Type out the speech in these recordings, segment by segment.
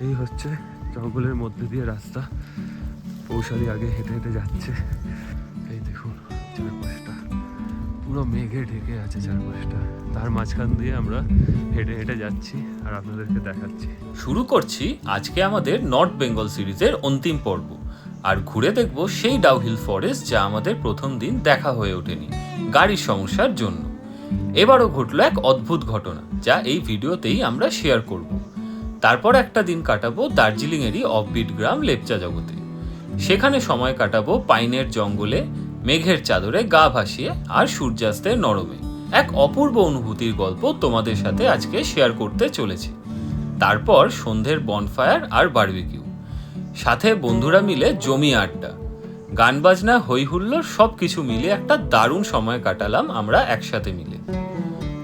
এই হচ্ছে জঙ্গলের মধ্যে দিয়ে রাস্তা। পৌশালী আগে হেঁটে হেঁটে যাচ্ছে। এই দেখুন চারপাশটা পুরো মেঘে ঢেকে আছে চারপাশটা। তার মাঝখান দিয়ে আমরা হেঁটে হেঁটে যাচ্ছি আর আপনাদেরকে দেখাচ্ছি। শুরু করছি আজকে আমাদের নর্থ বেঙ্গল সিরিজের অন্তিম পর্ব। আর ঘুরে দেখব সেই ডাউহিল ফরেস্ট যা আমাদের প্রথম দিন দেখা হয়ে ওঠেনি গাড়ির সমস্যার জন্য। এবারও ঘটল এক অদ্ভুত ঘটনা যা এই ভিডিওতেই আমরা শেয়ার করব। তারপর একটা দিন কাটাবো দার্জিলিংয়েরই অফবিট গ্রাম লেপচা জগতে। সেখানে সময় কাটাবো পাইনের জঙ্গলে, মেঘের চাদরে গা ভাসিয়ে আর সূর্যাস্তের নরমে। এক অপূর্ব অনুভূতির গল্প তোমাদের সাথে আজকে শেয়ার করতে চলেছি। তারপর সন্ধ্যের বনফায়ার আর বারবিকিউ, সাথে বন্ধুরা মিলে জমি আড্ডা, গান বাজনা, হই হুল্লোড়, সব কিছু মিলে একটা দারুণ সময় কাটালাম আমরা একসাথে মিলে।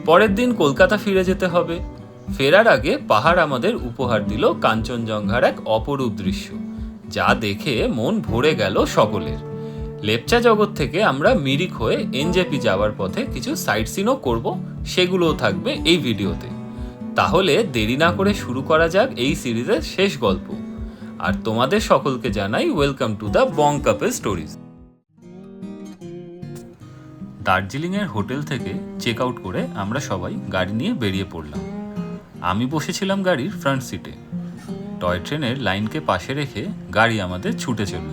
পরের দিন কলকাতা ফিরে যেতে হবে। ফেরার আগে পাহাড় আমাদের উপহার দিল কাঞ্চনজঙ্ঘার এক অপরূপ দৃশ্য, যা দেখে মন ভরে গেল সকলের। লেপচা জগৎ থেকে আমরা মিরিক হয়ে এনজেপি যাওয়ার পথে কিছু সাইট সিনও করব, সেগুলোও থাকবে এই ভিডিওতে। তাহলে দেরি না করে শুরু করা যাক এই সিরিজের শেষ গল্প। আর তোমাদের সকলকে জানাই welcome to the Bong couple stories. দার্জিলিংয়ের হোটেল থেকে চেক আউট করে আমরা সবাই গাড়ি নিয়ে বেরিয়ে পড়লাম। আমি বসেছিলাম গাড়ির ফ্রন্ট সিটে। টয় ট্রেনের লাইনকে পাশে রেখে গাড়ি আমাদের ছুটে চলল।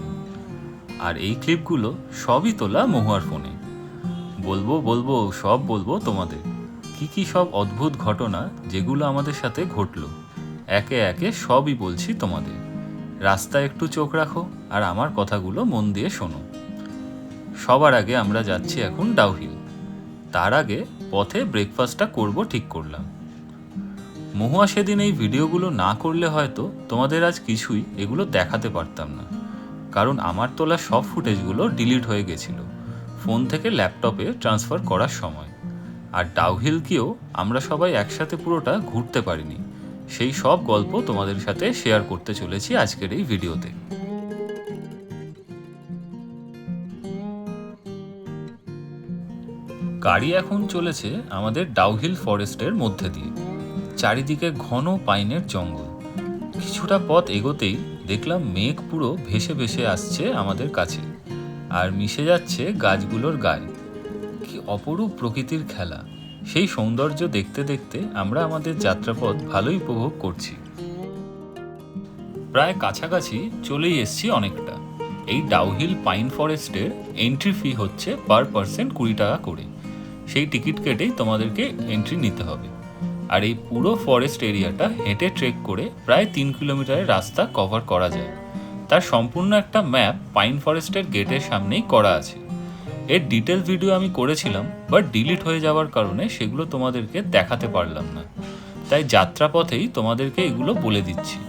আর এই ক্লিপগুলো সবই তোলা মহুয়ার ফোনে। বলবো সব বলবো তোমাদের, কি সব অদ্ভুত ঘটনা যেগুলো আমাদের সাথে ঘটলো। একে একে সবই বলছি তোমাদের। রাস্তায় একটু চোখ রাখো আর আমার কথাগুলো মন দিয়ে শোনো। সবার আগে আমরা যাচ্ছি এখন ডাউহিল। তার আগে পথে ব্রেকফাস্টটা করব ঠিক করলাম। মহুয়া সেদিন এই ভিডিওগুলো না করলে হয়তো তোমাদের আজ কিছুই এগুলো দেখাতে পারতাম না, কারণ আমার তোলা সব ফুটেজগুলো ডিলিট হয়ে গেছিল ফোন থেকে ল্যাপটপে ট্রান্সফার করার সময়। আর ডাউহিলকেও আমরা সবাই একসাথে পুরোটা ঘুরতে পারিনি। সেই সব গল্প তোমাদের সাথে শেয়ার করতে চলেছি আজকের এই ভিডিওতে। গাড়ি এখন চলেছে আমাদের ডাউহিল ফরেস্টের মধ্যে দিয়ে। চারিদিকে ঘন পাইনের জঙ্গল। কিছুটা পথ এগোতেই দেখলাম মেঘ পুরো ভেসে ভেসে আসছে আমাদের কাছে আর মিশে যাচ্ছে গাছগুলোর গায়ে। কি অপরূপ প্রকৃতির খেলা! সেই সৌন্দর্য দেখতে দেখতে আমরা আমাদের যাত্রাপথ ভালোই উপভোগ করছি। প্রায় কাছাকাছি চলেই এসছি অনেকটা। এই ডাউহিল পাইন ফরেস্টের এন্ট্রি ফি হচ্ছে পার পার্সন 20 টাকা করে। সেই টিকিট কেটেই তোমাদেরকে এন্ট্রি নিতে হবে। আর এই পুরো ফরেস্ট এরিয়াটা হেঁটে ট্রেক করে প্রায় 3 কিলোমিটারের রাস্তা কভার করা যায়। তার সম্পূর্ণ একটা ম্যাপ পাইন ফরেস্টের গেটের সামনেই করা আছে। এর ডিটেল ভিডিও আমি করেছিলাম, বাট ডিলিট হয়ে যাওয়ার কারণে সেগুলো তোমাদেরকে দেখাতে পারলাম না। তাই যাত্রাপথেই তোমাদেরকে এগুলো বলে দিচ্ছি।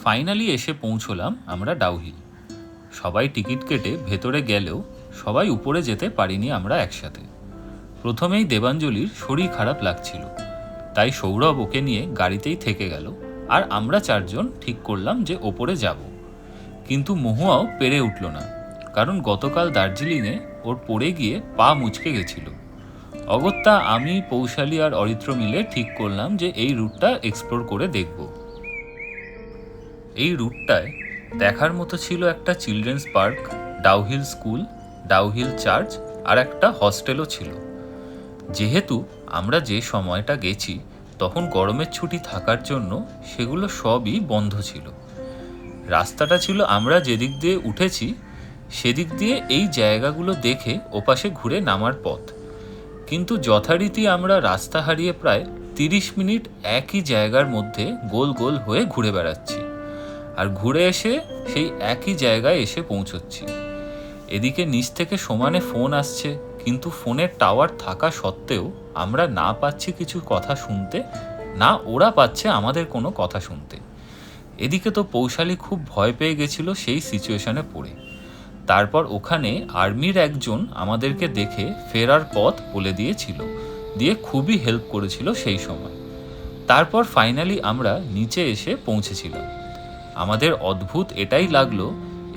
ফাইনালি এসে পৌঁছলাম আমরা ডাউহিল। সবাই টিকিট কেটে ভেতরে গেলেও সবাই উপরে যেতে পারিনি আমরা একসাথে। প্রথমেই দেবাঞ্জলির শরীর খারাপ লাগছিল, তাই সৌরভ ওকে নিয়ে গাড়িতেই থেকে গেল। আর আমরা 4 জন ঠিক করলাম যে ওপরে যাব। কিন্তু মহুয়াও পেরে উঠল না, কারণ গতকাল দার্জিলিংয়ে ওর পড়ে গিয়ে পা মুচকে গেছিল। অগত্যা আমি, পৌশালী আর অরিত্র মিলে ঠিক করলাম যে এই রুটটা এক্সপ্লোর করে দেখব। এই রুটটায় দেখার মতো ছিল একটা children's park, Dowhill school, Dowhill church আর একটা হস্টেলও ছিল। যেহেতু আমরা যে সময়টা গেছি তখন গরমের ছুটি থাকার জন্য সেগুলো সবই বন্ধ ছিল। রাস্তাটা ছিল আমরা যেদিক দিয়ে উঠেছি সেদিক দিয়ে এই জায়গাগুলো দেখে ওপাশে ঘুরে নামার পথ। কিন্তু যথারীতি আমরা রাস্তা হারিয়ে প্রায় 30 মিনিট একই জায়গার মধ্যে গোল গোল হয়ে ঘুরে বেড়াচ্ছি আর ঘুরে এসে সেই একই জায়গায় এসে পৌঁছচ্ছি। এদিকে নিচ থেকে সমানে ফোন আসছে, কিন্তু ফোনের টাওয়ার থাকা সত্ত্বেও আমরা না পাচ্ছি কিছু কথা শুনতে, না ওরা পাচ্ছে আমাদের কোনো কথা শুনতে। এদিকে তো পৌশালী খুব ভয় পেয়ে গেছিল সেই সিচুয়েশনে পড়ে। তারপর ওখানে আর্মির একজন আমাদেরকে দেখে ফেরার পথ বলে দিয়েছিল, দিয়ে খুবই হেল্প করেছিল সেই সময়। তারপর ফাইনালি আমরা নিচে এসে পৌঁছেছিলাম। আমাদের অদ্ভুত এটাই লাগলো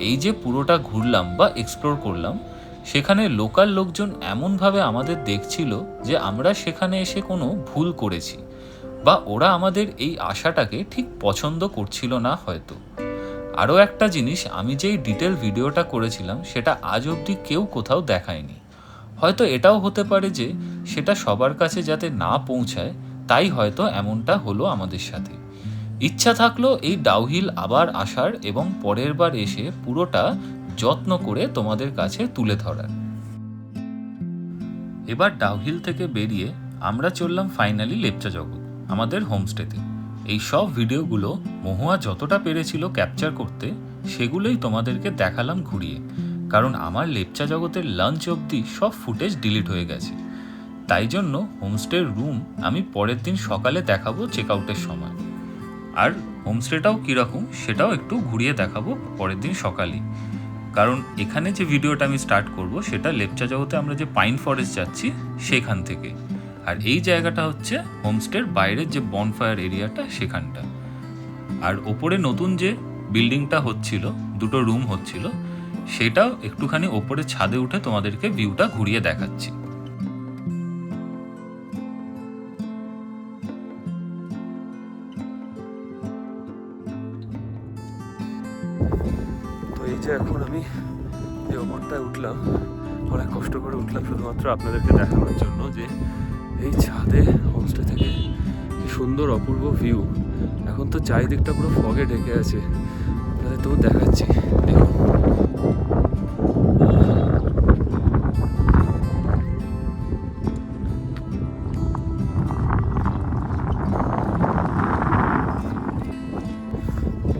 এই যে পুরোটা ঘুরলাম বা এক্সপ্লোর করলাম, সেখানে লোকাল লোকজন এমনভাবে আমাদের দেখছিল যে আমরা সেখানে এসে কোনো ভুল করেছি, বা ওরা আমাদের এই আশাটাকে ঠিক পছন্দ করছিল না হয়তো। আরও একটা জিনিস, আমি যেই ডিটেল ভিডিওটা করেছিলাম সেটা আজ অবধি কেউ কোথাও দেখায়নি। হয়তো এটাও হতে পারে যে সেটা সবার কাছে যাতে না পৌঁছায়, তাই হয়তো এমনটা হলো আমাদের সাথে। ইচ্ছা থাকলো এই ডাউহিল আবার আসার এবং পরের বার এসে পুরোটা যত্ন করে তোমাদের কাছে তুলে ধরার। এবার ডাউহিল থেকে বেরিয়ে আমরা চললাম ফাইনালি লেপচা জগৎ, আমাদের হোমস্টেতে। এই সব ভিডিওগুলো মহুয়া যতটা পেরেছিল ক্যাপচার করতে, সেগুলোই তোমাদেরকে দেখালাম ঘুরিয়ে, কারণ আমার লেপচা জগতের লাঞ্চ অবধি সব ফুটেজ ডিলিট হয়ে গেছে। তাই জন্য হোমস্টের রুম আমি পরের দিন সকালে দেখাবো চেক আউটের সময়, আর হোমস্টেটাও কীরকম সেটাও একটু ঘুরিয়ে দেখাবো পরের দিন সকালে। কারণ এখানে যে ভিডিওটা আমি স্টার্ট করব সেটা লেপচা জগতে আমরা যে পাইন ফরেস্ট যাচ্ছি সেখান থেকে, আর এই জায়গাটা হচ্ছে হোমস্টের বাইরের যে বনফায়ার এরিয়াটা সেখানটা। আর ওপরে নতুন যে বিল্ডিংটা হচ্ছিল, দুটো রুম হচ্ছিল, সেটাও একটুখানি ওপরে ছাদে উঠে তোমাদেরকে ভিউটা ঘুরিয়ে দেখাচ্ছি। তো এই যে এখন আমি এই ওপরটায় উঠলাম, অনেক কষ্ট করে উঠলাম শুধুমাত্র আপনাদেরকে দেখানোর জন্য যে এই ছাদে হোমস্টে থেকে কি সুন্দর অপূর্ব ভিউ। এখন তো চারিদিকটা পুরো ফগে ঢেকে আছে, আপনাদের তো দেখাচ্ছি, দেখুন।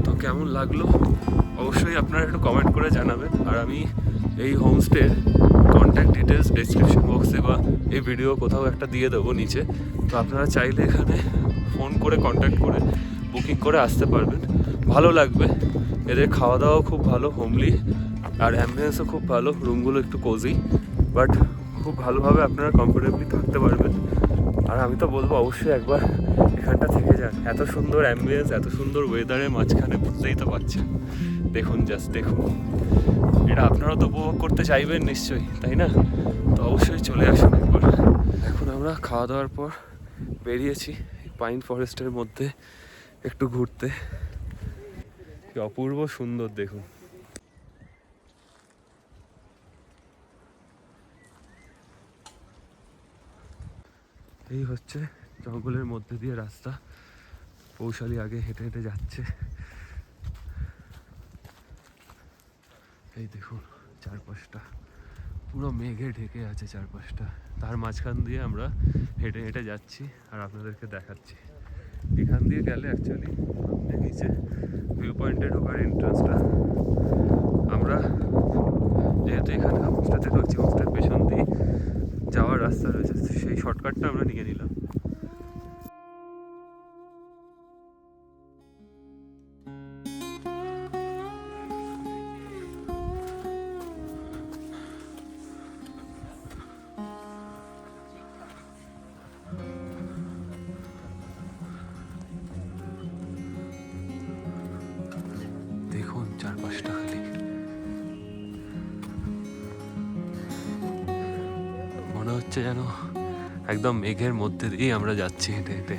তো কেমন লাগলো অবশ্যই আপনারা একটু কমেন্ট করে জানাবেন। আর আমি এই হোমস্টের কন্ট্যাক্ট ডিটেলস ডেসক্রিপশন বক্সে বা এই ভিডিও কোথাও একটা দিয়ে দেবো নিচে। তো আপনারা চাইলে এখানে ফোন করে কন্ট্যাক্ট করে বুকিং করে আসতে পারবেন, ভালো লাগবে। এদের খাওয়া দাওয়াও খুব ভালো, হোমলি, আর অ্যাম্বিয়েন্সও খুব ভালো। রুমগুলো একটু কোজি, বাট খুব ভালোভাবে আপনারা কমফোর্টেবলি থাকতে পারবেন। আর আমি তো বলবো অবশ্যই একবার এখানটা থেকে যান, এত সুন্দর অ্যাম্বিয়েন্স, এত সুন্দর ওয়েদারের মাঝখানে, বুঝতেই তো পারছেন। দেখুন, জাস্ট দেখুন, এটা আপনারা তো উপভোগ করতে চাইবেন নিশ্চয়ই, তাই না? তো অবশ্যই চলে আসুন একবার। এখন আমরা খাওয়া দাওয়ার পর বেরিয়েছি পাইন ফরেস্টের মধ্যে একটু ঘুরতে। কি অপূর্ব সুন্দর দেখুন। এই হচ্ছে জঙ্গলের মধ্যে দিয়ে রাস্তা, পৌশালী আগে হেঁটে হেঁটে যাচ্ছে। এই দেখুন চারপাশটা পুরো মেঘে ঢেকে আছে চারপাশটা, তার মাঝখান দিয়ে আমরা হেঁটে হেঁটে যাচ্ছি আর আপনাদেরকে দেখাচ্ছি। এখান দিয়ে গেলে অ্যাকচুয়ালি নিচে ভিউ পয়েন্টে ঢোকার এন্ট্রান্সটা। আমরা যেহেতু এখানে হোমস্টেতে রয়েছি, হোমস্টের পেছন দিয়ে যাওয়ার রাস্তা রয়েছে, সেই শর্টকাটটা আমরা নিয়ে নিলাম। দেখুন চারপাশটা খালি, মনে হচ্ছে যেন একদম মেঘের মধ্যে দিয়ে আমরা যাচ্ছি হেঁটে হেঁটে।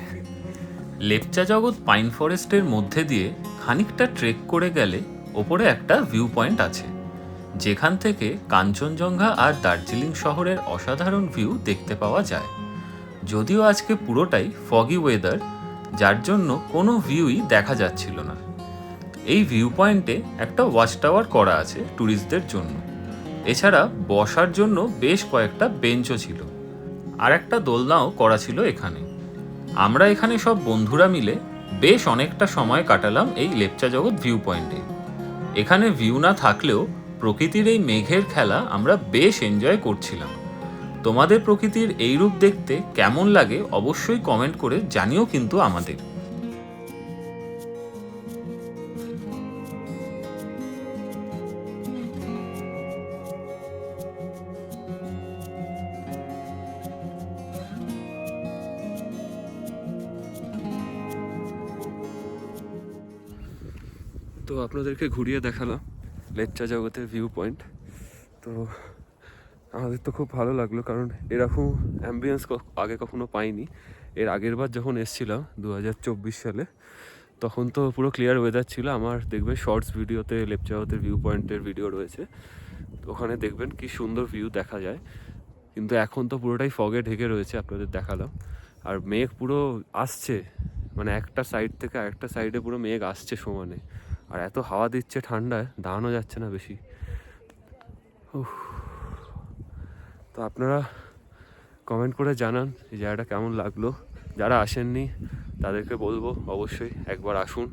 লেপচা জগৎ পাইন ফরেস্টের মধ্যে দিয়ে খানিকটা ট্রেক করে গেলে ওপরে একটা ভিউ পয়েন্ট আছে, যেখান থেকে কাঞ্চনজঙ্ঘা আর দার্জিলিং শহরের অসাধারণ ভিউ দেখতে পাওয়া যায়। যদিও আজকে পুরোটাই ফগি ওয়েদার, যার জন্য কোনো ভিউই দেখা যাচ্ছিল না। এই ভিউ পয়েন্টে একটা ওয়াচ টাওয়ার করা আছে ট্যুরিস্টদের জন্য। এছাড়া বসার জন্য বেশ কয়েকটা বেঞ্চও ছিল, আর একটা দোলনাও করা ছিল এখানে। আমরা এখানে সব বন্ধুরা মিলে বেশ অনেকটা সময় কাটালাম এই লেপচা জগৎ ভিউ পয়েন্টে। এখানে ভিউ না থাকলেও প্রকৃতির এই মেঘের খেলা আমরা বেশ এনজয় করছিলাম। তোমাদের প্রকৃতির এই রূপ দেখতে কেমন লাগে অবশ্যই কমেন্ট করে জানিও কিন্তু আমাদের। তো আপনাদেরকে ঘুরিয়ে দেখালাম লেপচা জগতের ভিউ পয়েন্ট। তো আমাদের তো খুব ভালো লাগলো, কারণ এরকম অ্যাম্বিয়েন্স আগে কখনো পাইনি। এর আগের বার যখন এসেছিলাম 2024 সালে, তখন তো পুরো ক্লিয়ার ওয়েদার ছিল। আমার দেখবেন শর্টস ভিডিওতে লেপচা জগতের ভিউ পয়েন্টের ভিডিও রয়েছে, তো ওখানে দেখবেন কি সুন্দর ভিউ দেখা যায়। কিন্তু এখন তো পুরোটাই ফগে ঢেকে রয়েছে, আপনাদের দেখালাম। আর মেঘ পুরো আসছে, মানে একটা সাইড থেকে আরেকটা সাইডে পুরো মেঘ আসছে সমানে। আর এত হাওয়া দিচ্ছে ঠান্ডায়, দাঁড়ানো যাচ্ছে না বেশি। তো আপনারা কমেন্ট করে জানান এই জায়গাটা কেমন লাগলো। যারা আসেননি তাদেরকে বলবো অবশ্যই একবার আসুন,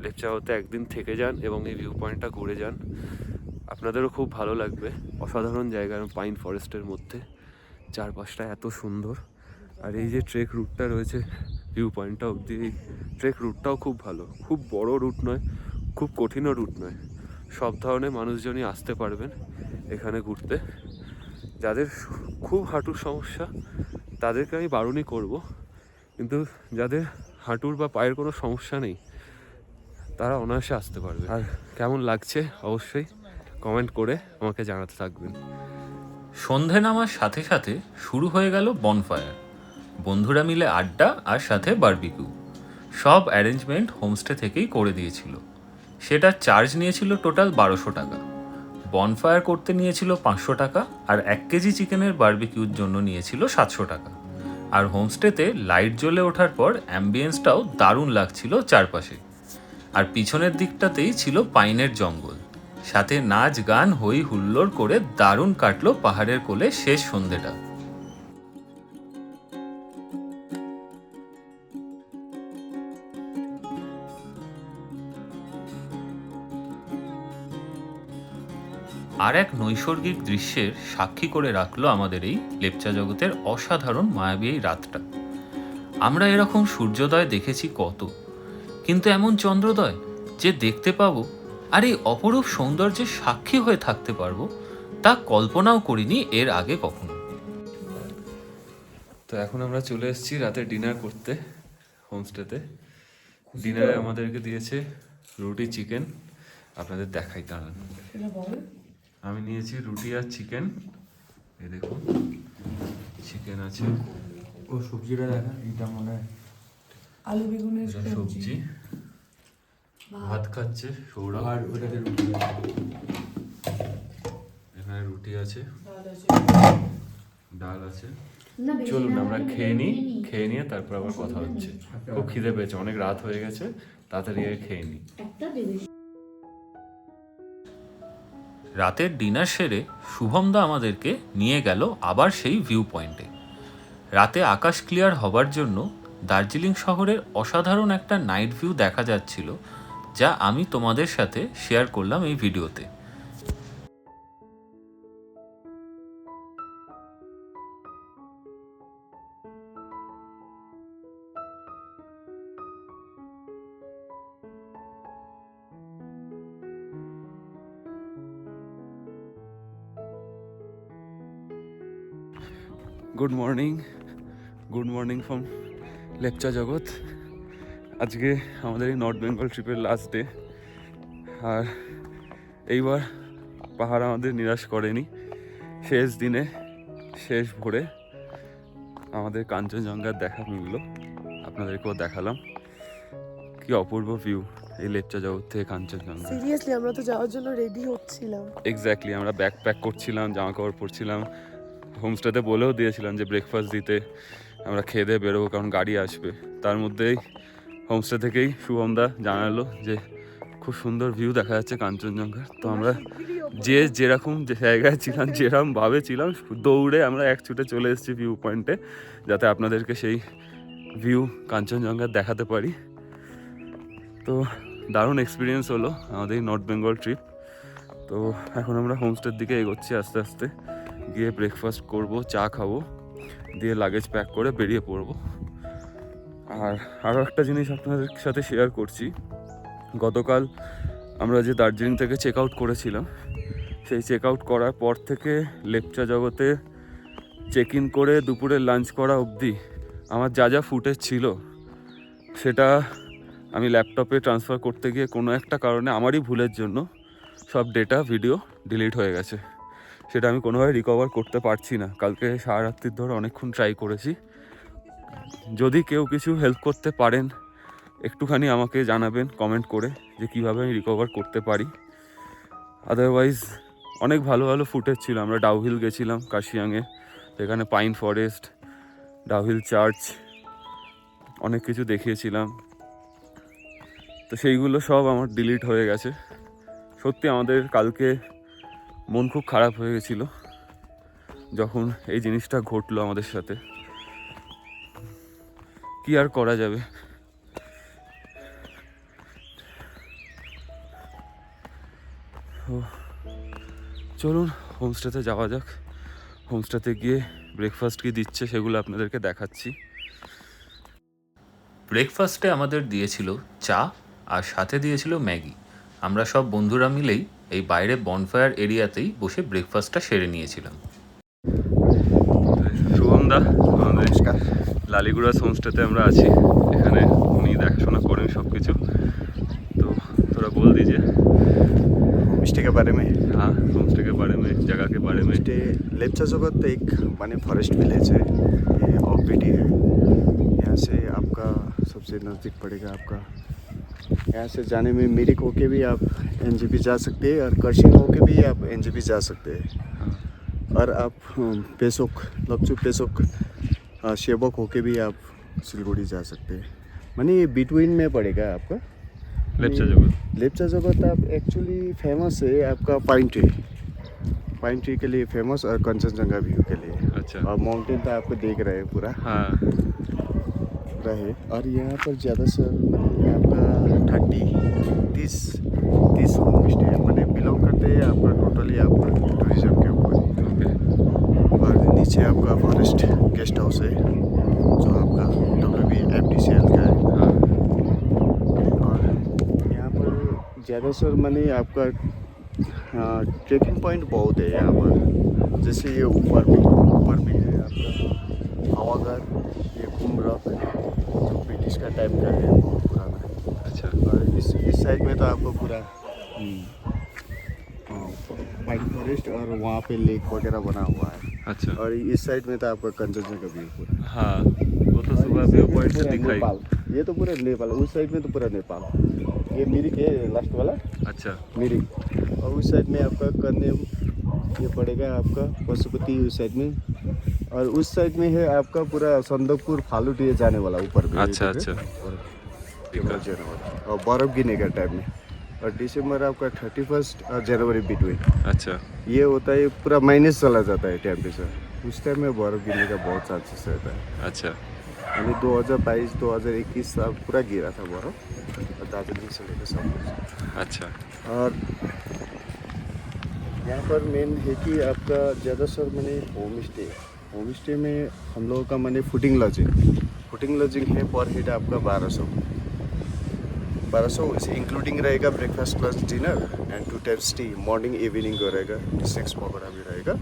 লেপচাওতে একদিন থেকে যান এবং এই ভিউ পয়েন্টটা ঘুরে যান। আপনাদেরও খুব ভালো লাগবে। অসাধারণ জায়গা, পাইন ফরেস্টের মধ্যে, চারপাশটা এত সুন্দর। আর এই যে ট্রেক রুটটা রয়েছে ভিউ পয়েন্টটা অবধি, এই ট্রেক রুটটাও খুব ভালো, খুব বড় রুট নয়, খুব কঠিনও রুট নয়। সব ধরনের মানুষজনই আসতে পারবেন এখানে ঘুরতে। যাদের খুব হাঁটুর সমস্যা তাদেরকে আমি বারণই করব, কিন্তু যাদের হাঁটুর বা পায়ের কোনো সমস্যা নেই তারা অনায়াসে আসতে পারবে। আর কেমন লাগছে অবশ্যই কমেন্ট করে আমাকে জানাতে থাকবেন। সন্ধে নামার সাথে সাথে শুরু হয়ে গেল বনফায়ার। বন্ধুরা মিলে আড্ডা আর সাথে বারবিকিউ। সব অ্যারেঞ্জমেন্ট হোমস্টে থেকেই করে দিয়েছিল। সেটা চার্জ নিয়েছিল টোটাল 1200 টাকা। বনফায়ার করতে নিয়েছিল 500 টাকা, আর 1 কেজি চিকেনের বারবিকিউর জন্য নিয়েছিল 700 টাকা। আর হোমস্টেতে লাইট জ্বলে ওঠার পর অ্যাম্বিয়েন্সটাও দারুণ লাগছিল চারপাশে। আর পিছনের দিকটাতেই ছিল পাইনের জঙ্গল, সাথে নাচ গান হই হুল্লোড় করে দারুণ কাটলো পাহাড়ের কোলে শেষ সন্ধেটা। আর এক নৈসর্গিক দৃশ্যের সাক্ষী করে রাখলো আমাদের এই লেপচা জগতের অসাধারণ মায়াবী এই রাতটা। আমরা এরকম সূর্যোদয় দেখেছি কত, কিন্তু এমন চন্দ্রোদয় যে দেখতে পাবো আর এই অপরূপ সৌন্দর্যের সাক্ষী হয়ে থাকতে পারবো, তা কল্পনাও করিনি এর আগে কখনো। তো এখন আমরা চলে এসেছি রাতে ডিনার করতে হোমস্টেতে। ডিনারে আমাদেরকে দিয়েছে রুটি চিকেন, আপনাদের দেখাই দাঁড়ান। আমি নিয়েছি রুটি আর চিকেন, এই দেখুন চিকেন আছে। ও সবজিটা দেখা, এটা মনে হয় আলু বেগুনের সবজি। ভাত খাচ্ছে সৌরভ, আর ওটাতে রুটি আছে। এখানে রুটি আছে, ডাল আছে। চলুন আমরা খেয়ে নিই, খেয়ে নিয়ে তারপর আবার কথা হচ্ছে। খুব খিদে পেয়েছে, অনেক রাত হয়ে গেছে, তাড়াতাড়ি খেয়ে নিই। রাতের ডিনার সেরে শুভমদা আমাদেরকে নিয়ে গেল আবার সেই ভিউ পয়েন্টে। রাতে আকাশ ক্লিয়ার হবার জন্য দার্জিলিং শহরের অসাধারণ একটা নাইট ভিউ দেখা যাচ্ছিল, যা আমি তোমাদের সাথে শেয়ার করলাম এই ভিডিওতে। গুড মর্নিং ফ্রম লেপচা জগৎ। আজকে আমাদের এই নর্থ বেঙ্গল ট্রিপের লাস্ট ডে। আর এইবার পাহাড় আমাদের নিরাশ করেনি। শেষ দিনে শেষ ভোরে আমাদের কাঞ্চনজঙ্ঘার দেখা মিলল, আপনাদেরকেও দেখালাম। কি অপূর্ব ভিউ এই লেপচা জগৎ থেকে কাঞ্চনজঙ্ঘা। সিরিয়াসলি আমরা তো যাওয়ার জন্য রেডি হচ্ছিলাম। এক্স্যাক্টলি, আমরা ব্যাগ প্যাক করছিলাম, জামা কাপড় পরছিলাম। হোমস্টেতে বলেও দিয়েছিলাম যে ব্রেকফাস্ট দিতে, আমরা খেয়ে দিয়ে বেরোবো কারণ গাড়ি আসবে। তার মধ্যেই হোমস্টে থেকেই শুভমদা জানালো যে খুব সুন্দর ভিউ দেখা যাচ্ছে কাঞ্চনজঙ্ঘার। তো আমরা যে যেরকম যে জায়গায় ছিলাম, যেরকমভাবে ছিলাম, দৌড়ে আমরা এক ছুটে চলে এসেছি ভিউ পয়েন্টে, যাতে আপনাদেরকে সেই ভিউ কাঞ্চনজঙ্ঘার দেখাতে পারি। তো দারুণ এক্সপিরিয়েন্স হলো আমাদের নর্থ বেঙ্গল ট্রিপ। তো এখন আমরা হোমস্টের দিকে এগোচ্ছি আস্তে আস্তে। গিয়ে ব্রেকফাস্ট করব, চা খাবো, দিয়ে লাগেজ প্যাক করে বেরিয়ে পড়বো। আর আরও একটা জিনিস আপনাদের সাথে শেয়ার করছি। গতকাল আমরা যে দার্জিলিং থেকে চেক আউট করেছিলাম, সেই চেক আউট করার পর থেকে লেপচা জগতে চেক ইন করে দুপুরে লাঞ্চ করা অবধি আমার যা যা ফুটেজ ছিল সেটা আমি ল্যাপটপে ট্রান্সফার করতে গিয়ে কোনো একটা কারণে আমারই ভুলের জন্য সব ডেটা ভিডিও ডিলিট হয়ে গেছে। সেটা আমি কোনোভাবে রিকভার করতে পারছি না। কালকে সারা রাত্রির ধরে অনেকক্ষণ ট্রাই করেছি। যদি কেউ কিছু হেল্প করতে পারেন একটুখানি আমাকে জানাবেন কমেন্ট করে যে কীভাবে আমি রিকভার করতে পারি। আদারওয়াইজ অনেক ভালো ভালো ফুটেজ ছিল। আমরা ডাউহিল গেছিলাম কার্শিয়াংয়ে, সেখানে পাইন ফরেস্ট, ডাউহিল চার্চ, অনেক কিছু দেখিয়েছিলাম। তো সেইগুলো সব আমার ডিলিট হয়ে গেছে। সত্যি আমাদের কালকে মন খুব খারাপ হয়ে গেছিলো যখন এই জিনিসটা ঘটলো আমাদের সাথে। কি আর করা যাবে। চলুন হোমস্টেতে যাওয়া যাক। হোমস্টেতে গিয়ে ব্রেকফাস্ট কি দিচ্ছে সেগুলো আপনাদেরকে দেখাচ্ছি। ব্রেকফাস্টে আমাদের দিয়েছিল চা আর সাথে দিয়েছিল ম্যাগি। আমরা সব বন্ধুরা মিলেই এই বাইরে বনফায়ার এরিয়াতেই বসে ব্রেকফাস্টটা সেরে নিয়েছিলাম। শুভম দা, আমাদের লালিগুড়া হোমস্টেতে আমরা আছি। এখানে উনি দেখাশোনা करें सब कुछ। तो थोड़ा बोल दीजिए होमस्टे के बारे में। हाँ, होमस्टे के बारे में, जगह के बारे में। होमस्टे लेप्चा जगत एक माने फॉरेस्ट विलेज है, ये ऑफबीटी है। यहाँ से आपका सबसे नज़दीक पड़ेगा आपका, यहाँ से जाने में मिरिक होके भी आप एनजेपी जा सकते हैं और कर्शिंग होके भी आप एनजेपी जा सकते हैं। और आप पेसोक लक्चू पेसोक शेबक होके भी आप सिलगुड़ी जा सकते हैं। माने ये बिटवीन में पड़ेगा आपका लेप्चा जगत। लेप्चा जगत आप एक्चुअली फेमस है आपका पाइन ट्री के लिए फेमस और कंचनजंगा व्यू के लिए। अच्छा। और माउंटेन तो आपको देख रहे हैं पूरा। हाँ। रहे और यहाँ पर ज़्यादा सर मैंने आपका 30 होम स्टे मैंने बिलोंग करते हैं आपका टोटली आपका टूरिज्म के ऊपर। ओके। और नीचे आपका फॉरेस्ट गेस्ट हाउस है जो आपका WBFDCL का है। हाँ। और यहाँ पर ज़्यादा सर मैंने आपका ट्रेकिंग पॉइंट बहुत है यहाँ पर। जैसे ये ऊपर में है आपका हवागर, ये कुमरक जो ब्रिटिश का टाइम का है, बहुत पुराना। अच्छा। और इस साइड में तो आपको पूरा पाइन फॉरेस्ट और वहाँ पे लेक वगैरह बना हुआ है। अच्छा। और इस साइड में तो आपका कंचनजंगा व्यू पूरा। हाँ, वो तो सुबह व्यू पॉइंट से दिखाई। नेपाल, ये तो पूरा नेपाल, उस साइड में तो पूरा नेपाल। ये मिरिक है लास्ट वाला। अच्छा। मिरिक। और उस साइड में आपका कन्याम ये पड़ेगा आपका पशुपति उस साइड में। और उस साइड में है आपका पूरा संदकपुर फालूटी जाने वाला ऊपर में। अच्छा अच्छा। और बर्फ गिरने का टाइम में। और दिसंबर आपका 31 और जनवरी बिटवीन। अच्छा। ये होता है पूरा माइनस चला जाता है टेम्परेचर। उस टाइम में बर्फ गिरने का बहुत चांसेस रहता है। अच्छा। यानी 2022 2021 साल पूरा गिरा था बर्फ, और दार्जिलिंग से लेकर सब कुछ। अच्छा। और यहाँ पर मेन है कि आपका ज़्यादा सर मैंने होम स्टे में हम लोगों का मैंने फूडिंग लॉजिंग है पर हेड आपका 1200 इसे इंक्लूडिंग रहेगा breakfast lunch dinner and 2 times T morning evening को रहेगा। स्नैक्स वगैरह भी रहेगा।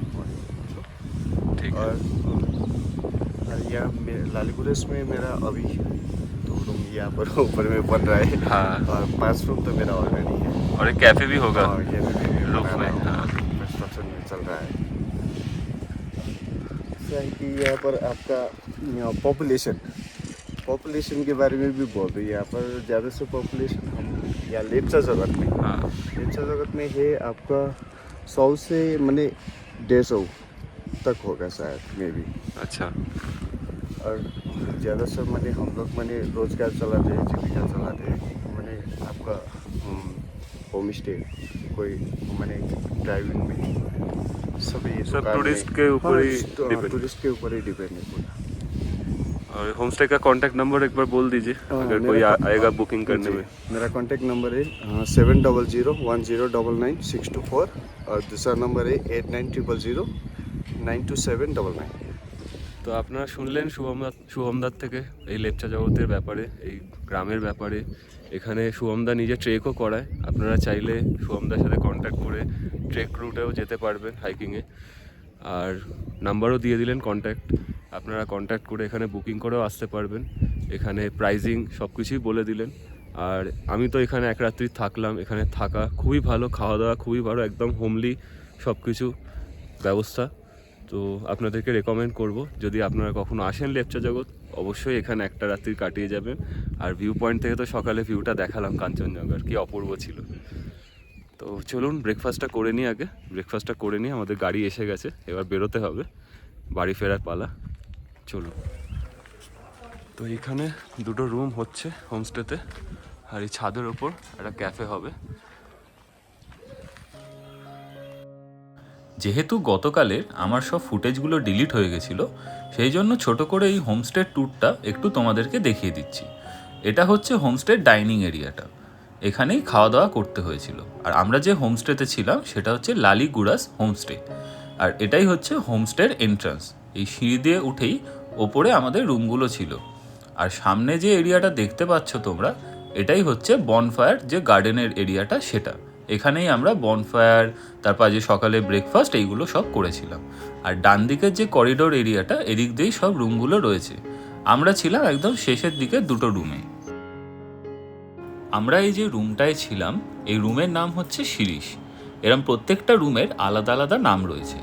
ठीक है। और यहाँ लालीगुड़ेस में मेरा अभी 2 रूम यहाँ पर ऊपर में बन रहा है। हाँ। और 5 रूम तो मेरा ऑलरेडी है। और एक कैफे भी होगा रूफ में। हाँ। कंस्ट्रक्शन में चल रहा है। कि यहाँ पर आपका पॉपुलेशन के बारे में भी बोल रही है। यहाँ पर ज़्यादा से पॉपुलेशन हम यहाँ लेप्चा जगत में। हाँ। लेप्चा जगत में है आपका 100 से मैंने 150 तक होगा शायद मे भी। अच्छा। और ज़्यादा सर मैंने हम लोग मैंने रोज़गार चलाते हैं, जीविका चलाते हैं। मैंने आपका होम स्टे कोई मैंने ड्राइविंग में सभी सब टूरिस्ट के ऊपर ही डिपेंड। टूरिस्ट के ऊपर ही डिपेंड है पूरा। और होमस्टे का कांटेक्ट नंबर एक बार बोल दीजिए अगर कोई आएगा बुकिंग करने में। मेरा कांटेक्ट नंबर है 7001099624 और दूसरा नंबर है 8900092799। তো আপনারা শুনলেন শুভমদার থেকে এই লেপচা জগতের ব্যাপারে, এই গ্রামের ব্যাপারে। এখানে শুভমদা নিজে ট্রেকও করায়। আপনারা চাইলে শুভমদার সাথে কন্ট্যাক্ট করে ট্রেক রুটেও যেতে পারবেন হাইকিংয়ে। আর নাম্বারও দিয়ে দিলেন কন্ট্যাক্ট, আপনারা কন্ট্যাক্ট করে এখানে বুকিং করেও আসতে পারবেন। এখানে প্রাইজিং সব কিছুই বলে দিলেন। আর আমি তো এখানে এক রাত্রি থাকলাম, এখানে থাকা খুবই ভালো, খাওয়া দাওয়া খুবই ভালো, একদম হোমলি সব কিছু ব্যবস্থা। তো আপনাদেরকে রেকমেন্ড করব, যদি আপনারা কখনো আসেন লেপচা জগৎ, অবশ্যই এখানে একটা রাত্রি কাটিয়ে যাবেন। আর ভিউ পয়েন্ট থেকে তো সকালে ভিউটা দেখালাম কাঞ্চনজঙ্ঘার, কি অপূর্ব ছিল। তো চলুন ব্রেকফাস্টটা করে নিই আগে। ব্রেকফাস্টটা করে নিই, আমাদের গাড়ি এসে গেছে, এবার বেরোতে হবে, বাড়ি ফেরার পালা। চলুন। তো এখানে দুটো রুম হচ্ছে হোমস্টেতে, আর এই ছাদের ওপর একটা ক্যাফে হবে। যেহেতু গতকালের আমার সব ফুটেজগুলো ডিলিট হয়ে গেছিলো, সেই জন্য ছোট করে এই হোমস্টের ট্যুরটা একটু তোমাদেরকে দেখিয়ে দিচ্ছি। এটা হচ্ছে হোমস্টের ডাইনিং এরিয়াটা, এখানেই খাওয়া দাওয়া করতে হয়েছিল। আর আমরা যে হোমস্টেতে ছিলাম সেটা হচ্ছে লালিগুড়াস হোমস্টে, আর এটাই হচ্ছে হোমস্টের এন্ট্রান্স। এই সিঁড়ি দিয়ে উঠেই ওপরে আমাদের রুমগুলো ছিল। আর সামনে যে এরিয়াটা দেখতে পাচ্ছ তোমরা, এটাই হচ্ছে বনফায়ার যে গার্ডেনের এরিয়াটা, সেটা। এখানেই আমরা বনফায়ার, তারপর যে সকালে ব্রেকফাস্ট, এইগুলো সব করেছিলাম। আর ডান দিকের যে করিডোর এরিয়াটা, এদিক দিয়েই সব রুমগুলো রয়েছে। আমরা ছিলাম একদম শেষের দিকে দুটো রুমে। আমরা এই যে রুমটায় ছিলাম, এই রুমের নাম হচ্ছে শিরিষ। এরম প্রত্যেকটা রুমের আলাদা আলাদা নাম রয়েছে।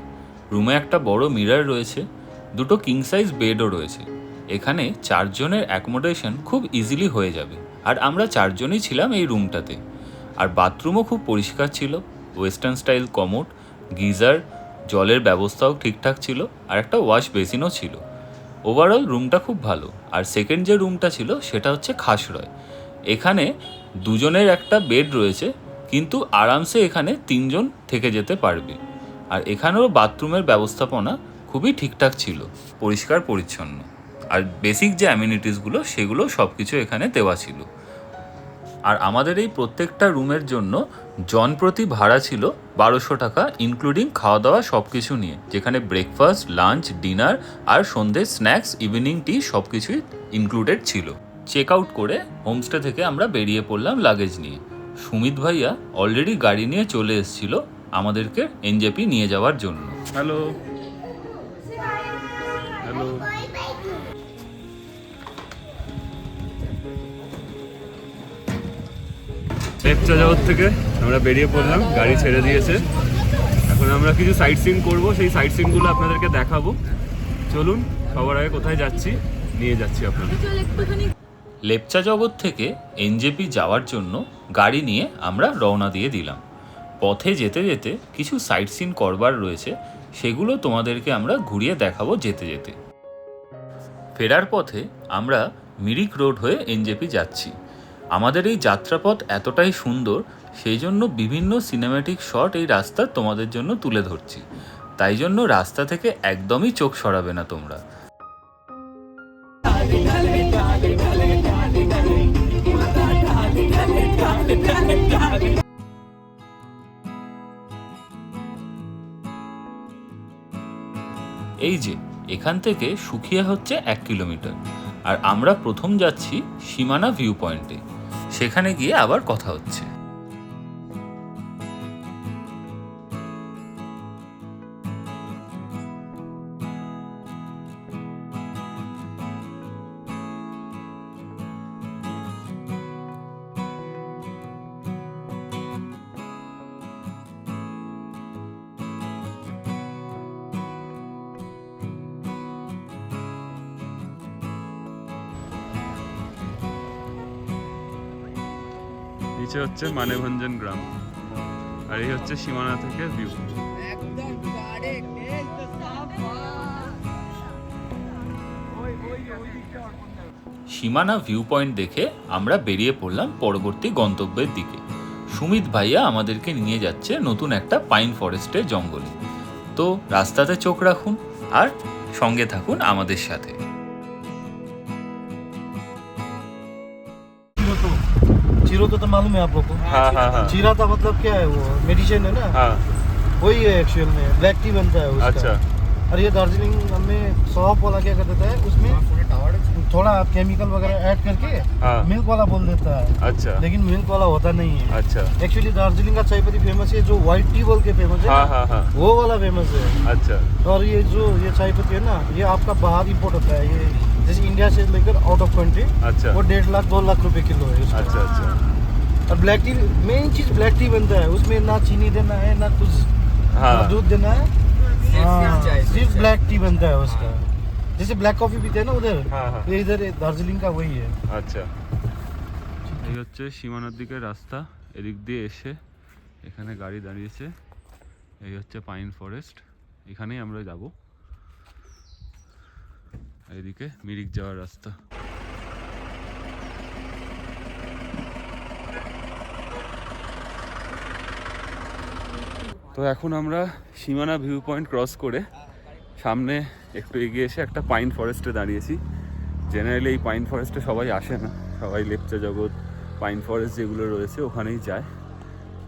রুমে একটা বড় মিরর রয়েছে, দুটো কিং সাইজ বেডও রয়েছে। এখানে 4 জনের অ্যাকোমোডেশন খুব ইজিলি হয়ে যাবে। আর আমরা 4 জনই ছিলাম এই রুমটাতে। আর বাথরুমও খুব পরিষ্কার ছিল, ওয়েস্টার্ন স্টাইল কমোড, গিজার, জলের ব্যবস্থাও ঠিকঠাক ছিল, আর একটা ওয়াশ বেসিনও ছিল। ওভারঅল রুমটা খুব ভালো। আর সেকেন্ড যে রুমটা ছিল সেটা হচ্ছে খাসরয়। এখানে 2 জনের একটা বেড রয়েছে, কিন্তু আরামসে এখানে 3 জন থেকে যেতে পারবে। আর এখানেও বাথরুমের ব্যবস্থাপনা খুবই ঠিকঠাক ছিল, পরিষ্কার পরিচ্ছন্ন। আর বেসিক যে অ্যামিনিটিসগুলো সেগুলো সব কিছু এখানে দেওয়া ছিল। আর আমাদের এই প্রত্যেকটা রুমের জন্য জন প্রতি ভাড়া ছিল 1200 টাকা, ইনক্লুডিং খাওয়া দাওয়া সব কিছু নিয়ে, যেখানে ব্রেকফাস্ট, লাঞ্চ, ডিনার আর সন্ধ্যে স্ন্যাক্স, ইভিনিং টি সব কিছুই ইনক্লুডেড ছিল। চেক আউট করে হোমস্টে থেকে আমরা বেরিয়ে পড়লাম লাগেজ নিয়ে। সুমিত ভাইয়া অলরেডি গাড়ি নিয়ে চলে এসেছিল আমাদেরকে এনজেপি নিয়ে যাওয়ার জন্য। Hello hello. লেপচা জগৎ থেকে আমরা বেরিয়ে পড়লাম, গাড়ি ছেড়ে দিয়েছে। এখন আমরা কিছু সাইট সিন করবো, সেই সাইট সিনগুলো আপনাদেরকে দেখাবো। চলুন, সবার আগে কোথায় যাচ্ছি নিয়ে যাচ্ছি আপনাদের। লেপচা জগৎ থেকে এনজেপি যাওয়ার জন্য গাড়ি নিয়ে আমরা রওনা দিয়ে দিলাম। পথে যেতে যেতে কিছু সাইট সিন করবার রয়েছে, সেগুলো তোমাদেরকে আমরা ঘুরিয়ে দেখাবো যেতে যেতে। ফেরার পথে আমরা মিরিক রোড হয়ে এনজেপি যাচ্ছি। আমাদের এই যাত্রাপথ এতটাই সুন্দর, সেই জন্য বিভিন্ন সিনেম্যাটিক শট এই রাস্তা তোমাদের জন্য তুলে ধরছি। তাই জন্য রাস্তা থেকে একদমই চোখ সরাবে না তোমরা। এই যে এখান থেকে সুখিয়া হচ্ছে 1 কিলোমিটার। আর আমরা প্রথম যাচ্ছি সীমানা ভিউ পয়েন্টে, সেখানে গিয়ে আবার কথা হচ্ছে। নিচে হচ্ছে মানেভঞ্জন গ্রাম, আর এই হচ্ছে সীমানা থেকে ভিউ। সীমানা ভিউ পয়েন্ট দেখে আমরা বেরিয়ে পড়লাম পরবর্তী গন্তব্যের দিকে। সুমিত ভাইয়া আমাদেরকে নিয়ে যাচ্ছে নতুন একটা পাইন ফরেস্টের জঙ্গলে। তো রাস্তাতে চোখ রাখুন আর সঙ্গে থাকুন আমাদের সাথে। जीरो तो मालूम है आप लोग को। हाँ हाँ हाँ। जीरा का मतलब क्या है, वो मेडिसिन है ना, हाँ वही है एक्चुअल में, ब्लैक टी बनता है उसका। अच्छा। और ये दार्जिलिंग में सौंफ वाला क्या कर देता है, उसमें थोड़ा केमिकल वगैरह ऐड करके हाँ। मिल्क वाला बोल देता है, अच्छा लेकिन मिल्क वाला होता नहीं है। अच्छा। एक्चुअली दार्जिलिंग का चाय पत्ती फेमस है, जो व्हाइट टी बोल के फेमस है हाँ ना, हाँ हाँ। वो वाला फेमस है। अच्छा। और ये जो ये चाय पत्ती है ना, ये आपका बाहर इम्पोर्ट होता है। ये जैसे इंडिया से लेकर आउट ऑफ कंट्री अच्छा वो 1.5 लाख 2 लाख रुपए किलो है उसका। अच्छा अच्छा और ब्लैक टी मेन चीज ब्लैक टी बनता है, उसमें ना चीनी देना है ना कुछ, हाँ ना दूध देना है, सिर्फ ब्लैक टी बनता है उसका। जैसे ब्लैक कॉफी पीते हैं ना उधर, हाँ हाँ ये इधर दार्जिलिंग का वही है। আচ্ছা এই হচ্ছে সীমানার দিকে রাস্তা এদিক দিয়ে এসে এখানে গাড়ি দাঁড়িয়েছে এই হচ্ছে পাইন ফরেস্ট এখানেই আমরা যাব এদিকে মিরিক যাওয়ার রাস্তা তো এখন আমরা সীমানা ভিউ পয়েন্ট ক্রস করে সামনে একটু এগিয়ে এসে একটা পাইন ফরেস্টে দাঁড়িয়েছি জেনারেলি এই পাইন ফরেস্টে সবাই আসে না, সবাই লেপচা জগৎ পাইন ফরেস্ট যেগুলো রয়েছে ওখানেই যায়।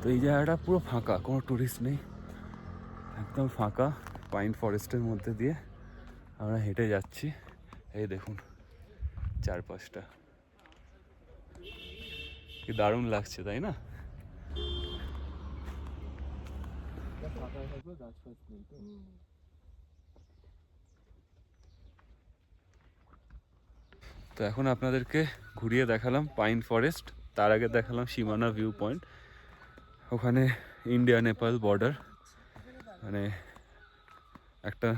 তো এই জায়গাটা পুরো ফাঁকা, কোনো টুরিস্ট নেই, একদম ফাঁকা। পাইন ফরেস্টের মধ্যে দিয়ে আমরা হেঁটে যাচ্ছি, এই দেখুন চারপাশটা কি দারুণ লাগছে তাই না? তো এখন আপনাদেরকে ঘুরিয়ে দেখালাম পাইন ফরেস্ট, তার আগে দেখালাম সীমানা ভিউ পয়েন্ট। ওখানে ইন্ডিয়া নেপাল বর্ডার, মানে একটা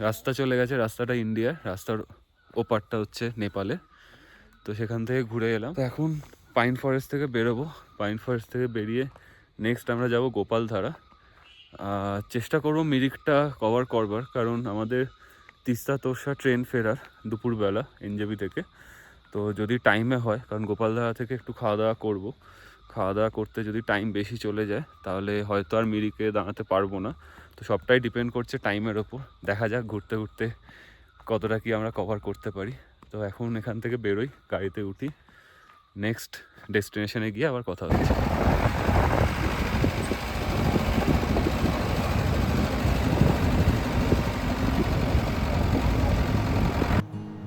রাস্তা চলে গেছে, রাস্তাটা ইন্ডিয়ার, রাস্তার ওপারটা হচ্ছে নেপালে। তো সেখান থেকে ঘুরে এলাম। তো এখন পাইন ফরেস্ট থেকে বেরোবো, পাইন ফরেস্ট থেকে বেরিয়ে নেক্সট আমরা যাব গোপালধারা। চেষ্টা করবো মিরিকটা কভার করবার, কারণ আমাদের তিস্তা তোরসা ট্রেন ফেরার দুপুরবেলা এনজেপি থেকে। তো যদি টাইমে হয়, কারণ গোপালধারা থেকে একটু খাওয়া দাওয়া করবো, খাওয়া দাওয়া করতে যদি টাইম বেশি চলে যায় তাহলে হয়তো আর মিরিকে দাঁড়াতে পারবো না। তো সবটাই ডিপেন্ড করছে টাইমের ওপর, দেখা যাক ঘুরতে ঘুরতে কতটা কি আমরা কভার করতে পারি। তো এখন এখান থেকে বেরোই, গাড়িতে উঠি, নেক্সট ডেস্টিনেশনে গিয়ে আবার কথা হচ্ছে।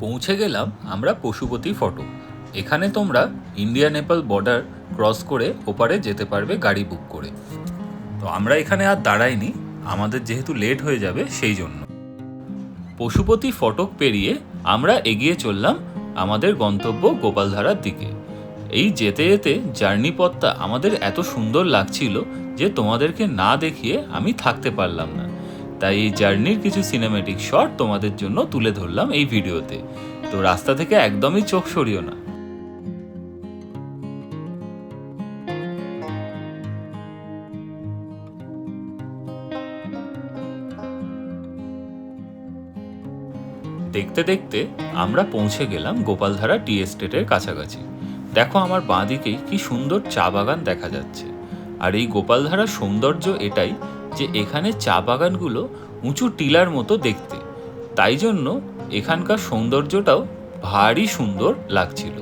পৌঁছে গেলাম আমরা পশুপতি ফটো। এখানে তোমরা ইন্ডিয়া নেপাল বর্ডার ক্রস করে ওপারে যেতে পারবে গাড়ি বুক করে। তো আমরা এখানে আর দাঁড়াইনি, আমাদের যেহেতু লেট হয়ে যাবে সেই জন্য। পশুপতি ফটক পেরিয়ে আমরা এগিয়ে চললাম আমাদের গন্তব্য গোপালধারার দিকে। এই যেতে যেতে জার্নি পথটা আমাদের এত সুন্দর লাগছিল যে তোমাদেরকে না দেখিয়ে আমি থাকতে পারলাম না। তাই এই জার্নির কিছু সিনেমেটিক শট তোমাদের জন্য তুলে ধরলাম এই ভিডিওতে। তো রাস্তা থেকে একদমই চোখ সরিও না। দেখতে দেখতে আমরা পৌঁছে গেলাম গোপালধারা টি এস্টেটের কাছাকাছি। দেখো আমার বাঁ দিকেই কি সুন্দর চা বাগান দেখা যাচ্ছে। আর এই গোপালধারার সৌন্দর্য এটাই যে এখানে চা বাগানগুলো উঁচু টিলার মতো দেখতে, তাই জন্য এখানকার সৌন্দর্যটাও ভারী সুন্দর লাগছিল।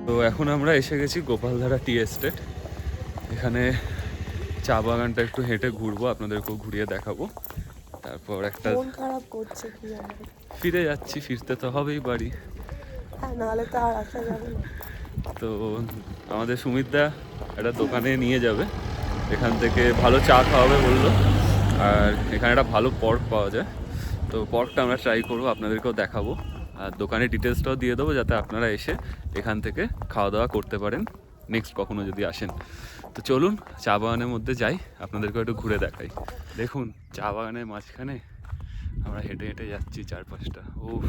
তো এখন আমরা এসে গেছি গোপালধারা টি এস্টেট। এখানে চা বাগানটা একটু হেঁটে ঘুরবো, আপনাদেরকেও ঘুরিয়ে দেখাবো। তারপর একটা মন খারাপ করছে কি আমার। ফিরে যাচ্ছি, ফিরতে তো হবেই বাড়ি। হ্যাঁ, নাহলে তো আর আসা যাবে না। তো আমাদের সুমিতদা একটা দোকানে নিয়ে যাবে, এখান থেকে ভালো চা খাওয়াবে বললো। আর এখানে একটা ভালো পর্ক পাওয়া যায়, তো পর্কটা আমরা ট্রাই করবো, আপনাদেরকেও দেখাবো। আর দোকানের ডিটেলসটাও দিয়ে দেবো যাতে আপনারা এসে এখান থেকে খাওয়া দাওয়া করতে পারেন নেক্সট কখনো যদি আসেন। তো চলুন চা বাগানের মধ্যে যাই, আপনাদেরকেও একটু ঘুরে দেখাই। দেখুন চা বাগানের মাঝখানে আমরা হেঁটে হেঁটে যাচ্ছি, চারপাশটা উফ।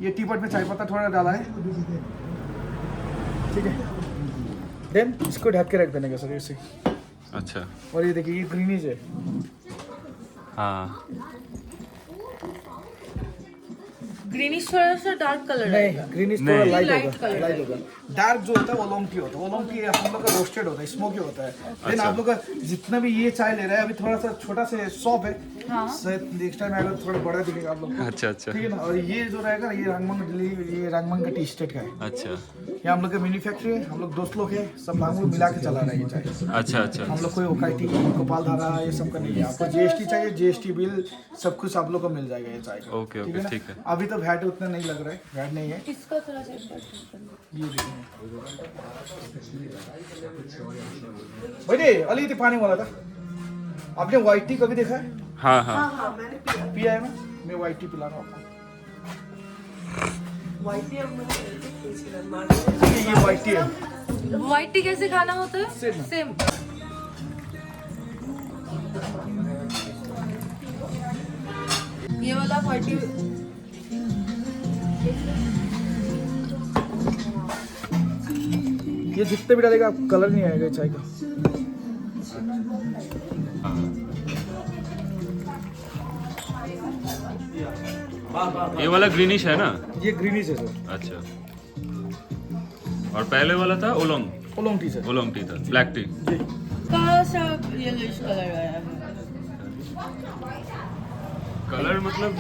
ये टी पॉट में चाय पत्ता थोड़ा डाला है, ठीक है। देन इसको ढक के रख देने का सर ऐसे। अच्छा और ये देखिए ये ग्रीनीज है। हाँ ग्रीनिश थोड़ा सा डार्क कलर है। नहीं ग्रीनिश थोड़ा नहीं। लाइट Light होगा, color लाइट होगा। डार्क जो होता है वो ओलोंग टी होता है। ओलोंग टी हम लोग का रोस्टेड होता है, स्मोकी होता है। देन आप लोग का जितना भी ये चाय ले रहे हैं अभी थोड़ा सा छोटा से शॉप है, नेक्स्ट टाइम आएगा तो थोड़ा बड़ा दिखेगा आप लोग को, अच्छा अच्छा ठीक है ना। और ये जो रहेगा ये रांगमंग दिल्ली, ये रांगमंग का टी स्टेट का है। अच्छा ये हम लोग का मैन्युफैक्चर है, हम लोग दोस्त लोग हैं, सब हम लोग मिला के चला रहे हैं ये चाय। अच्छा अच्छा हम लोग कोई ओकाईटी गोपाल धारा ये सब का नहीं है। आपको जीएसटी चाहिए, जीएसटी बिल सब कुछ आप लोग को मिल जाएगा ये चाय का। ओके ओके ठीक है ना? ठीक है अभी तो वैट उतना नहीं लग रहा है, वैट नहीं है। इसका थोड़ा सा ये देखिए भाई अली तो पानी वाला था। आपने व्हाइट टी कभी देखा है? हाँ हाँ हाँ मैंने पिया। पिया है ना? मैं व्हाइट टी पिला रहा हूँ आपको। व्हाइट टी हम लोग ये व्हाइट टी है। व्हाइट टी कैसे खाना होता है? Same. सेम। ये वाला व्हाइट टी ये जितने भी डालेगा आप कलर नहीं आएगा चाय का। ये वाला ग्रीनिश है ना? ये ग्रीनिश है सर, अच्छा और पहले वाला था oolong oolong tea sir. Oolong tea था ब्लैक टी जी कहाँ सा येलोइश कलर आया है? कलर मतलब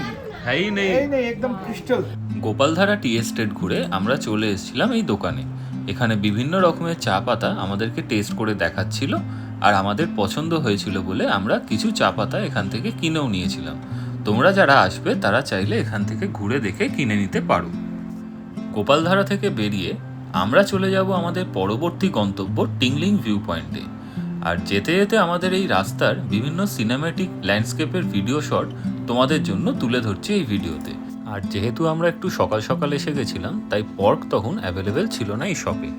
है ही नहीं नहीं नहीं एकदम क्रिस्टल। গোপালধারা টি এস্টেট ঘুরে আমরা চলে এসেছিলাম এই দোকানে। এখানে বিভিন্ন রকমের চা পাতা আমাদেরকে টেস্ট করে দেখাচ্ছিল, আর আমাদের পছন্দ হয়েছিল বলে আমরা কিছু চা পাতা এখান থেকে কিনেও নিয়েছিলাম। তোমরা যারা আসবে তারা চাইলে এখান থেকে ঘুরে দেখে কিনে নিতে পারো। গোপালধারা থেকে বেরিয়ে আমরা চলে যাব আমাদের পরবর্তী গন্তব্য টিংলিং ভিউ পয়েন্টে। আর যেতে যেতে আমাদের এই রাস্তার বিভিন্ন সিনেম্যাটিক ল্যান্ডস্কেপের ভিডিও শট তোমাদের জন্য তুলে ধরছি এই ভিডিওতে। আর যেহেতু আমরা একটু সকাল সকাল এসে গেছিলাম তাই পর্ক তখন অ্যাভেলেবেল ছিল না এই শপে।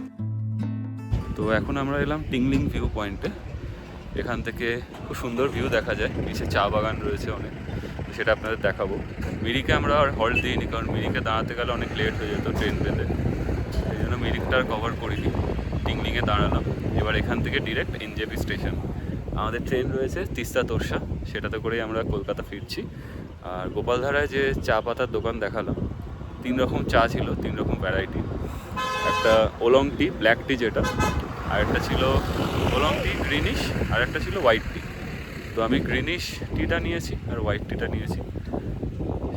তো এখন আমরা এলাম টিংলিং ভিউ পয়েন্টে। এখান থেকে খুব সুন্দর ভিউ দেখা যায়, নিচে চা বাগান রয়েছে অনেক, সেটা আপনাদের দেখাবো। মিরিকে আমরা আর হল্ট দিইনি, কারণ মিরিকে দাঁড়াতে গেলে অনেক লেট হয়ে যেত ট্রেন পেতে, এই জন্য মিরিকটা আর কভার করিনি। টিংলিংয়ে দাঁড়ালাম। এবার এখান থেকে ডিরেক্ট এনজেপি স্টেশন। আমাদের ট্রেন রয়েছে তিস্তা তোরসা, সেটাতে করেই আমরা কলকাতা ফিরছি। আর গোপালধারায় যে চা পাতার দোকান দেখালাম, 3 রকম চা ছিল, 3 রকম ভ্যারাইটি। একটা ওলং টি ব্ল্যাক টি যেটা, আর একটা ছিল ওলং টি গ্রিনিশ, আর একটা ছিল হোয়াইট টি। তো আমি গ্রিনিশ টিটা নিয়েছি আর হোয়াইট টিটা নিয়েছি,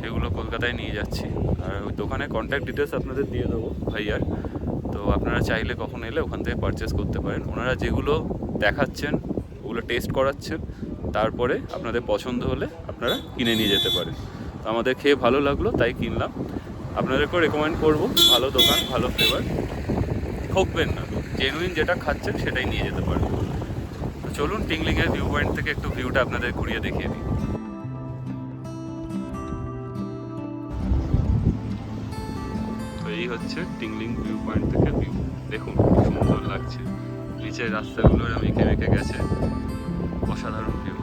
সেগুলো কলকাতায় নিয়ে যাচ্ছি। আর ওই দোকানে কন্ট্যাক্ট ডিটেলস আপনাদের দিয়ে দেবো ভাইয়ার, তো আপনারা চাইলে কখন এলে ওখান থেকে পারচেস করতে পারেন। ওনারা যেগুলো দেখাচ্ছেন ওগুলো টেস্ট করাচ্ছেন, তারপরে আপনাদের পছন্দ হলে আপনারা কিনে নিয়ে যেতে পারেন। তো আমাদের খেয়ে ভালো লাগলো তাই কিনলাম। আপনাদেরকেও রেকমেন্ড করবো, ভালো দোকান, ভালো ফ্লেভার, ঠকবেন না, জেনুইন যেটা খাচ্ছেন সেটাই নিয়ে যেতে পারেন। তো চলুন টিংলিংয়ের ভিউ পয়েন্ট থেকে একটু ভিউটা আপনাদের ঘুরিয়ে দেখিয়ে দিই। তো এই হচ্ছে টিংলিং ভিউ পয়েন্ট থেকে ভিউ, দেখুন কি সুন্দর লাগছে। নিচের রাস্তাগুলো মেখে মেখে গেছে, অসাধারণ ভিউ।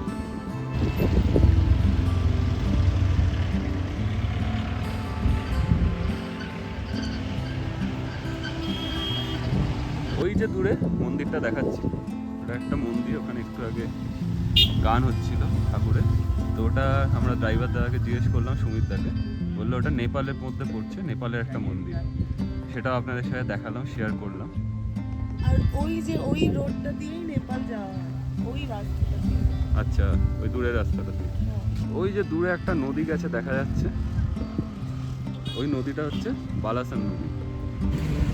ওই যে দূরে মন্দিরটা দেখাচ্ছি, ওটা একটা মন্দির, ওখানে একটু আগে গান হচ্ছিল ঠাকুরের। তো ওটা আমরা ড্রাইভার দাদাকে জিজ্ঞেস করলাম, সুমিত দাকে, বললো ওটা নেপালের মধ্যে পড়ছে, নেপালের একটা মন্দির। সেটাও আপনাদের সাথে দেখালাম, শেয়ার করলাম। আর ওই যে ওই রোডটা দিয়েই নেপাল যাওয়া হয়, ওই রাস্তাটা দিয়ে। আচ্ছা, ওই দূরের রাস্তাটা দিয়ে। ওই যে দূরে একটা নদী গেছে দেখা যাচ্ছে, ওই নদীটা হচ্ছে বালাসন নদী।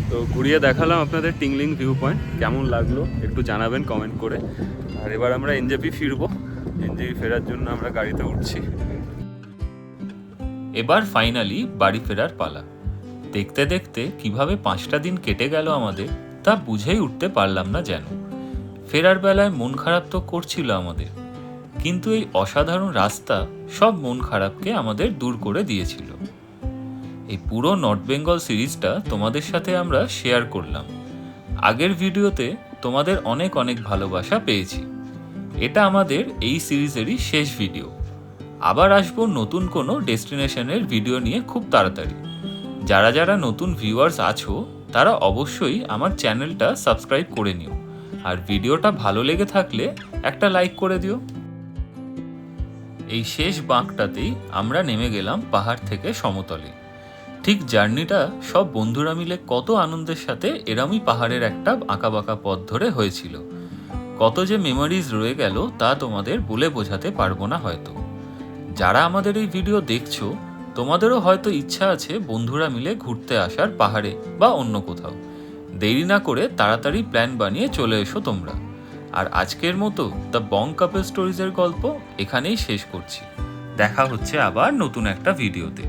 তো ঘুরিয়ে দেখালাম আপনাদের টিংলিং ভিউ পয়েন্ট, কেমন লাগলো একটু জানাবেন কমেন্ট করে। আর এবার আমরা এনজেপি ফিরবো, এনজেপি ফেরার জন্য আমরা গাড়িতে উঠছি। এবার ফাইনালি বাড়ি ফেরার পালা। দেখতে দেখতে কিভাবে 5টা দিন কেটে গেল আমাদের তা বুঝেই উঠতে পারলাম না যেন। ফেরার বেলায় মন খারাপ তো করছিল আমাদের, কিন্তু এই অসাধারণ রাস্তা সব মন খারাপকে আমাদের দূর করে দিয়েছিল। এই পুরো নর্থ বেঙ্গল সিরিজটা তোমাদের সাথে আমরা শেয়ার করলাম। আগের ভিডিওতে তোমাদের অনেক অনেক ভালোবাসা পেয়েছি। এটা আমাদের এই সিরিজেরই শেষ ভিডিও। আবার আসবো নতুন কোনো ডেস্টিনেশনের ভিডিও নিয়ে খুব তাড়াতাড়ি। যারা যারা নতুন ভিউয়ার্স আছো তারা অবশ্যই আমার চ্যানেলটা সাবস্ক্রাইব করে নিও, আর ভিডিওটা ভালো লেগে থাকলে একটা লাইক করে দিও। এই শেষ বাঁকটাতেই আমরা নেমে গেলাম পাহাড় থেকে সমতলে। ঠিক জার্নিটা সব বন্ধুরা মিলে কত আনন্দের সাথে এরমই পাহাড়ের একটা আঁকাবাঁকা পথ ধরে হয়েছিল। কত যে মেমোরিজ রয়ে গেল তা তোমাদের বলে বোঝাতে পারবো না হয়তো। যারা আমাদের এই ভিডিও দেখছো তোমাদেরও হয়তো ইচ্ছা আছে বন্ধুরা মিলে ঘুরতে আসার পাহাড়ে বা অন্য কোথাও। দেরি না করে তাড়াতাড়ি প্ল্যান বানিয়ে চলে এসো তোমরা। আর আজকের মতো দ্য বং কাপল স্টোরিজের গল্প এখানেই শেষ করছি। দেখা হচ্ছে আবার নতুন একটা ভিডিওতে।